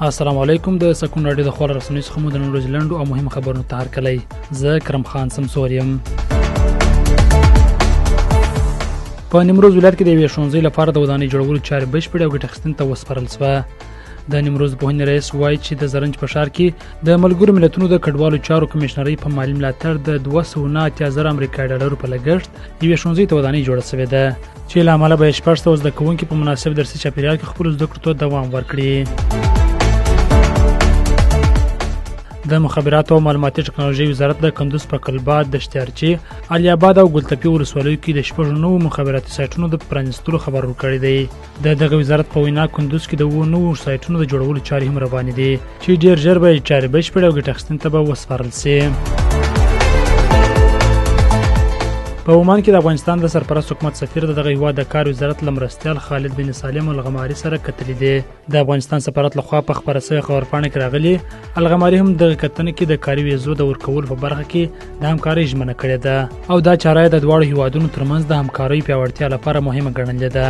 السلام علیکم د سکون راډیو د خبر رسنۍ څخه مو د نن ورځې لنډو او مهمو خبرونو ته هرکلی زه کرم خان سمسور یم. په نیمروز ولایت کې د یوې ښوونځۍ لپاره د ودانۍ جوړولو چارې بشپړې او ګټه اخیستنې ته وسپارل شوه. د نیمروز پوهنې رئیس وایي چې د زرنج په ښار کې د ملګرو ملتونو د کډوالو چارو کمیشنرۍ په مالي ملاتړ د 289,000 امریکایي ډالرو په لګښت یوې ښوونځۍ ته ودانۍ جوړه شوې ده چې له امله به 600 زده کوونکي په مناسب درسي چاپیریال کې خپلو زده کړو ته دوام ورکړي. د مخابراتو او معلوماتي ټکنالوژۍ وزارت د کندوز په کلباد، دشتیارچي، علي آباد او ګلتپي ولسوالیو کې د 6 نوو مخابراتي سایټونو د پرانیستلو خبر ورکړی دی. د دغه وزارت په وینا کندوز کې د 9 نوو سایټونو د جوړولو چارې هم روانې دي چې ډېر ژر به چارې بشپړې او ګټه اخیستنې ته به وسپارل شي. په عمان کې د افغانستان د سرپرست حکومت سفیر دغه هیواد د کار وزارت له مرستیال خالد بن سالم الغماري سره کتلې دي. د افغانستان سفارت لخوا په خبره شوې خبرپاڼه کې راغلي الغماري هم دغه کتنې کې د کاري ویزو د ورکولو په برخه کې د همکارۍ ژمنه کړې ده او دا چاره د دواړو هیوادونو ترمنځ د همکارۍ پیاوړتیا لپاره مهمه ګڼلې ده.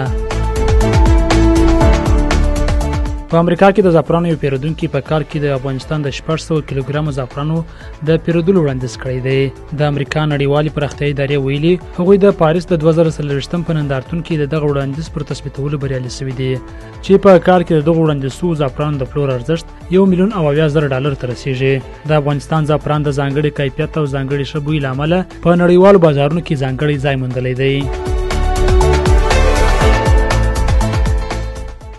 په امریکا کې د زعفرانو یو پیرودونکي په کال کې د افغانستان د 600 کیلوګرامو زعفرانو د پیرودلو وړاندیز کړی دی. د امریکا نړیوالې پراختیایي ادارې ویلي هغوی د پاریس د 2023 په نندارتون کې دغه وړاندیز پر تثبیتولو بریالي شوي دي چې په کال کې دغه وړاندیز شوو زعفرانو د پلور ارزښت $1,080,000 ته رسیږي. د افغانستان زعفران د ځانګړي کیفیت او ځانګړي ښه بوی له امله په نړیوالو بازارونو کې ځانګړی ځای موندلی دی.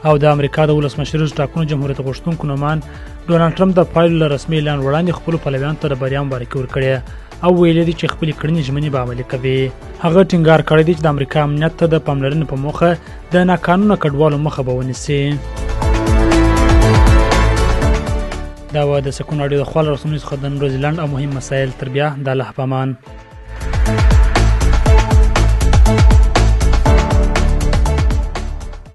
او د امریکا د ولسمشریزو ټاکنو جمهوریت غوښتونکو نومان ډونالډ ټرمپ د پایلو له رسمي اعلان وړاندې خپلو پلویانو ته د بریا مبارکي ورکړې او ویلي دي چې خپلې کړنې ژمنې به عملي کوي. هغه ټینګار کړی دی چې د امریکا امنیت ته د پاملرنې په موخه د ناقانونه کډوالو مخه به ونیسي. دا و د سکون راډیو د خبر رسنۍ څخه د نن ورځې لنډ او مهم مسایل. تر بیا د الله په امان.